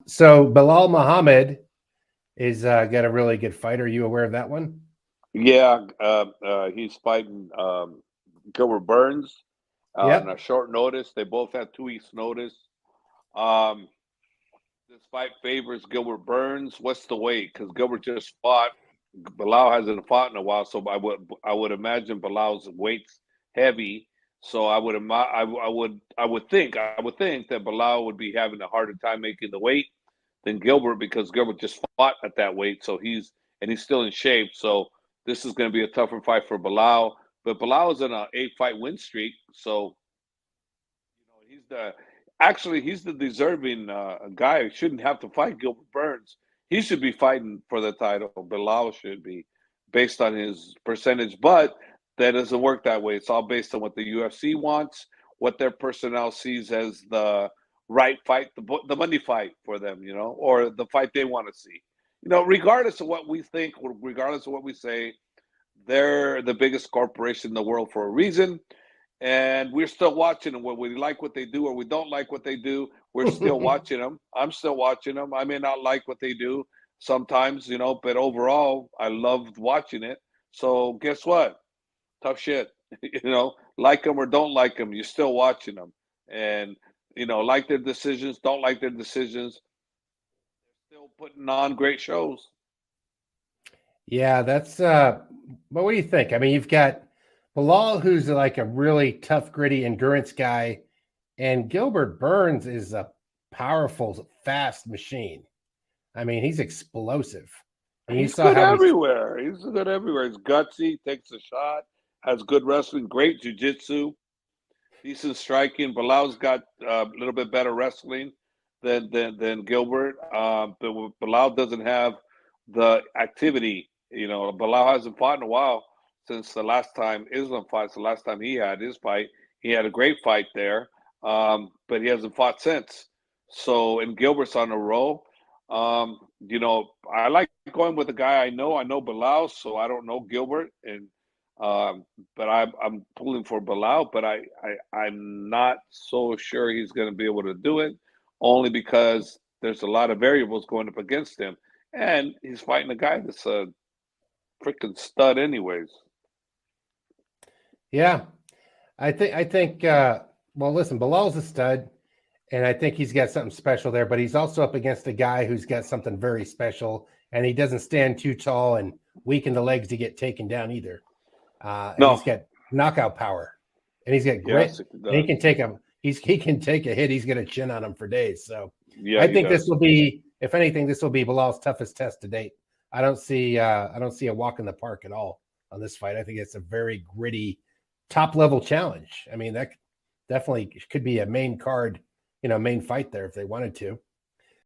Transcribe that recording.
So Belal Muhammad is got a really good fight. Are you aware of that one? Yeah, he's fighting Gilbert Burns on a Yep. short notice. They both had 2 weeks' notice. Um, this fight favors Gilbert Burns. What's the weight? Because Gilbert just fought. Belal hasn't fought in a while, so I would imagine Belal's weight's heavy. So I would think that Belal would be having a harder time making the weight than Gilbert because Gilbert just fought at that weight, so he's still in shape. So this is going to be a tougher fight for Belal. But Belal is in a 8 fight win streak, so he's the deserving guy. He shouldn't have to fight Gilbert Burns. He should be fighting for the title. Belal should be, based on his percentage, but that doesn't work that way. It's all based on what the UFC wants, what their personnel sees as the right fight, the money fight for them, or the fight they want to see. Regardless of what we think, regardless of what we say, they're the biggest corporation in the world for a reason, and we're still watching them. Whether we like what they do or we don't like what they do, we're still watching them. I'm still watching them. I may not like what they do sometimes, but overall, I loved watching it. So guess what? Tough shit. Like them or don't like them, you're still watching them, and like their decisions, don't like their decisions, still putting on great shows. Yeah, that's but what do you think? I mean, you've got Bilal, who's like a really tough, gritty endurance guy, and Gilbert Burns is a powerful, fast machine. I mean, he's explosive. And you He's saw good how he's everywhere. He's good everywhere. He's gutsy, takes a shot, has good wrestling, great jujitsu, decent striking. Bilal's got a little bit better wrestling than Gilbert. But Bilal doesn't have the activity. Bilal hasn't fought in a while since the last time Islam fought. The last time he had his fight, he had a great fight there, but he hasn't fought since. So, and Gilbert's on a roll. I like going with a guy I know. I know Bilal, so I don't know Gilbert, and um, but I'm pulling for Bilal, but I'm not so sure he's going to be able to do it, only because there's a lot of variables going up against him, and he's fighting a guy that's a freaking stud, anyways. yeah. I think well, listen, Bilal's a stud, and I think he's got something special there, but he's also up against a guy who's got something very special, and he doesn't stand too tall and weaken the legs to get taken down either. And No, he's got knockout power, and he's got grit, yes, it and he does. can take him. He can take a hit. He's got a chin on him for days. So Yeah, I he think this does. will be, if anything, this will be Bilal's toughest test to date. I don't see a walk in the park at all on this fight. I think it's a very gritty, top level challenge. I mean, that definitely could be a main card, main fight there if they wanted to.